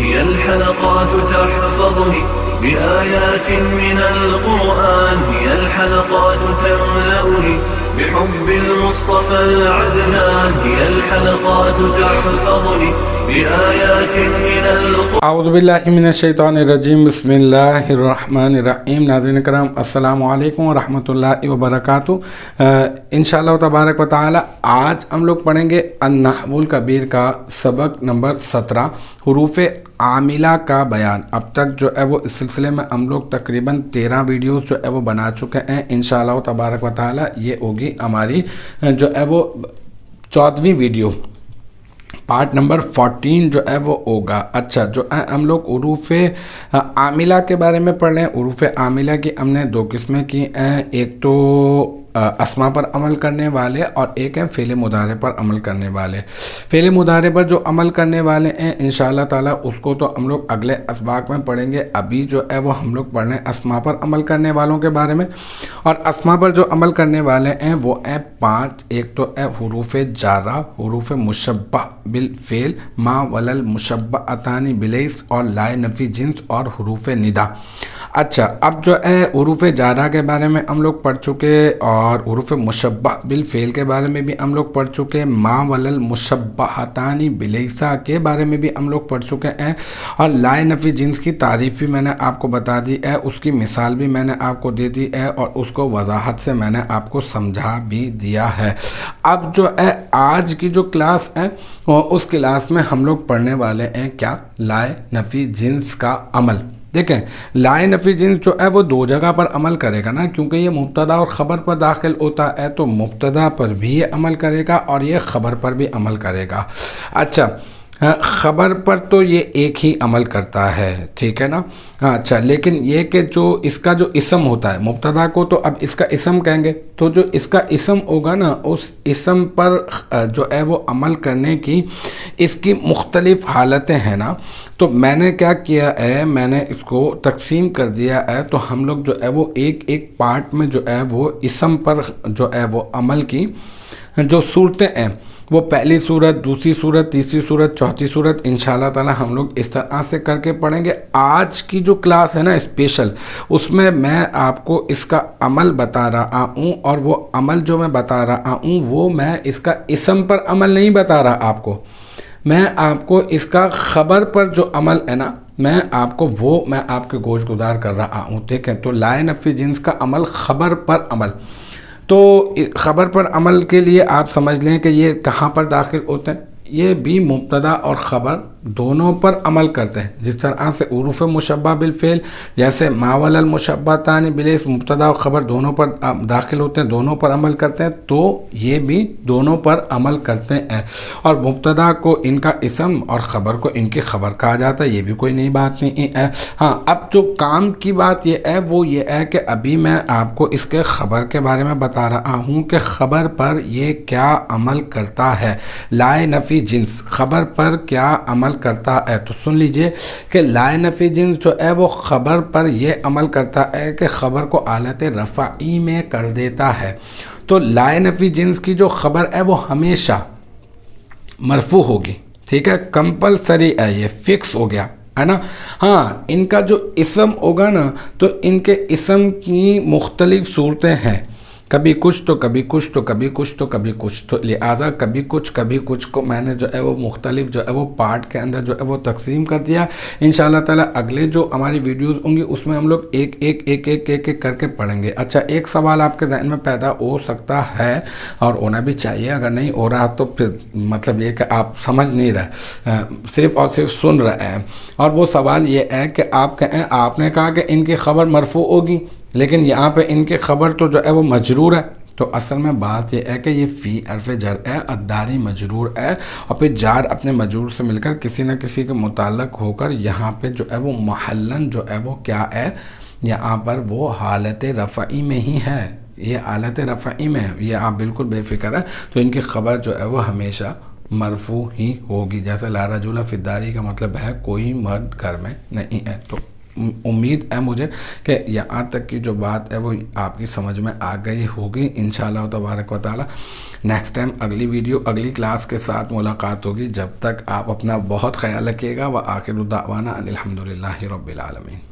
هي الحلقات تحفظني بآيات من القرآن، هي الحلقات تملأني بحب المصطفى العدنان، هي الحلقات تحفظني بآيات من القرآن. اعوذ باللہ من الشیطان الرجیم، بسم اللہ الرحمن الرحیم. ناظرین کرام، السلام علیکم ورحمۃ اللہ وبرکاتہ. انشاءاللہ تبارک و تعالی آج ہم لوگ پڑھیں گے النحو الکبیر کا سبق نمبر 17، حروف عاملہ کا بیان. اب تک جو ہے وہ اس سلسلے میں ہم لوگ تقریباً 13 ویڈیوز جو ہے وہ بنا چکے ہیں. انشاءاللہ تبارک و تعالی یہ ہوگی ہماری جو ہے وہ 14ویں ویڈیو، پارٹ نمبر 14 جو ہے وہ ہوگا. اچھا، جو ہے ہم لوگ حروف عاملہ کے بارے میں پڑھ رہے ہیں. حروف عاملہ کی ہم نے 2 قسمیں کی ہیں، ایک تو اسما پر عمل کرنے والے اور ایک ہے فعل مضارع پر عمل کرنے والے. فعل مضارع پر جو عمل کرنے والے ہیں انشاءاللہ تعالی اس کو تو ہم لوگ اگلے اسباق میں پڑھیں گے. ابھی جو ہے وہ ہم لوگ پڑھ رہے ہیں اسما پر عمل کرنے والوں کے بارے میں. اور اسما پر جو عمل کرنے والے ہیں وہ ہیں 5. ایک تو ہے حروف جارہ، حروف مشبہ بالفعل، ما ولل مشبہتان بلیس اور لائے نفی جنس اور حروف ندا. اچھا، اب جو ہے حروف جارہ کے بارے میں ہم لوگ پڑھ چکے اور حروف مشبہ بالفعل کے بارے میں بھی ہم لوگ پڑھ چکے، ما ولل مشبہتان بلیسا کے بارے میں بھی ہم لوگ پڑھ چکے ہیں، اور لائے نفی جنس کی تعریف بھی میں نے آپ کو بتا دی ہے، اس کی مثال بھی میں نے آپ کو دے دی ہے اور اس کو وضاحت سے میں نے آپ کو سمجھا بھی دیا ہے. اب جو ہے آج کی جو کلاس ہے اس کلاس میں ہم لوگ پڑھنے والے ہیں کیا؟ لائے نفی جنس کا عمل. دیکھیں، لائے نفی جنس جو ہے وہ 2 جگہ پر عمل کرے گا نا، کیونکہ یہ مبتدا اور خبر پر داخل ہوتا ہے، تو مبتدا پر بھی یہ عمل کرے گا اور یہ خبر پر بھی عمل کرے گا. اچھا، خبر پر تو یہ ایک ہی عمل کرتا ہے، ٹھیک ہے نا. اچھا، لیکن یہ کہ جو اس کا جو اسم ہوتا ہے، مبتدا کو تو اب اس کا اسم کہیں گے، تو جو اس کا اسم ہوگا نا اس اسم پر جو ہے وہ عمل کرنے کی اس کی مختلف حالتیں ہیں نا. تو میں نے کیا کیا ہے، میں نے اس کو تقسیم کر دیا ہے، تو ہم لوگ جو ہے وہ ایک پارٹ میں جو ہے وہ اسم پر جو ہے وہ عمل کی جو صورتیں ہیں، وہ پہلی صورت، دوسری صورت، تیسری صورت، چوتھی صورت انشاءاللہ تعالی ہم لوگ اس طرح سے کر کے پڑھیں گے. آج کی جو کلاس ہے نا اسپیشل، اس میں میں آپ کو اس کا عمل بتا رہا ہوں، اور وہ عمل جو میں بتا رہا ہوں وہ میں اس کا اسم پر عمل نہیں بتا رہا آپ کو، میں آپ کو اس کا خبر پر جو عمل ہے نا میں آپ کے گوش گزار کر رہا ہوں. ٹھیک ہے، تو لائے نفی جنس کا عمل، خبر پر عمل. تو خبر پر عمل کے لیے آپ سمجھ لیں کہ یہ کہاں پر داخل ہوتے ہیں، یہ بھی مبتدا اور خبر دونوں پر عمل کرتے ہیں. جس طرح سے حروف مشبہ بالفعل جیسے ما ولل مشبہتان بلیس مبتدا اور خبر دونوں پر داخل ہوتے ہیں، دونوں پر عمل کرتے ہیں، تو یہ بھی دونوں پر عمل کرتے ہیں. اور مبتدا کو ان کا اسم اور خبر کو ان کی خبر کہا جاتا ہے، یہ بھی کوئی نئی بات نہیں ہے. ہاں، اب جو کام کی بات یہ ہے وہ یہ ہے کہ ابھی میں آپ کو اس کے خبر کے بارے میں بتا رہا ہوں کہ خبر پر یہ کیا عمل کرتا ہے. لائے نفی جنس خبر پر کیا عمل کرتا ہے، تو سن لیجئے کہ لائے نفی جنس جو ہے وہ خبر پر یہ عمل کرتا ہے کہ خبر کو حالت رفعی میں کر دیتا ہے. تو لائے نفی جنس کی جو خبر ہے وہ ہمیشہ مرفوع ہوگی، ٹھیک ہے، کمپلسری ہے، یہ فکس ہو گیا ہے نا. ہاں، ان کا جو اسم ہوگا نا تو ان کے اسم کی مختلف صورتیں ہیں، کبھی کچھ تو کبھی کچھ تو کبھی کچھ تو کبھی کچھ، تو لہٰذا کبھی کچھ کو میں نے جو ہے وہ مختلف جو ہے وہ پارٹ کے اندر جو ہے وہ تقسیم کر دیا. انشاءاللہ تعالی اگلے جو ہماری ویڈیوز ہوں گی اس میں ہم لوگ ایک کر کے پڑھیں گے. اچھا، ایک سوال آپ کے ذہن میں پیدا ہو سکتا ہے اور ہونا بھی چاہیے، اگر نہیں ہو رہا تو پھر مطلب یہ کہ آپ سمجھ نہیں رہے، صرف اور صرف سن رہے ہیں. اور وہ سوال یہ ہے کہ آپ نے کہا کہ ان کی خبر مرفوع ہوگی، لیکن یہاں پہ ان کی خبر تو جو ہے وہ مجرور ہے. تو اصل میں بات یہ ہے کہ یہ فی حرف جر ہے، الداری مجرور ہے، اور پھر جار اپنے مجرور سے مل کر کسی نہ کسی کے متعلق ہو کر یہاں پہ جو ہے وہ محلن جو ہے وہ کیا ہے، یہاں پر وہ حالت رفعی میں ہی ہے، یہ حالت رفعی میں ہے، یہ آپ بالکل بے فکر ہے. تو ان کی خبر جو ہے وہ ہمیشہ مرفوع ہی ہوگی. جیسے لا رجل فی الدار کا مطلب ہے کوئی مرد گھر میں نہیں ہے. تو امید ہے مجھے کہ یہاں تک کی جو بات ہے وہ آپ کی سمجھ میں آ گئی ہوگی انشاءاللہ تبارک و تعالی۔ نیکسٹ ٹائم اگلی ویڈیو اگلی کلاس کے ساتھ ملاقات ہوگی، جب تک آپ اپنا بہت خیال رکھیے گا۔ وآخر دعوانا ان الحمدللہ رب العالمین۔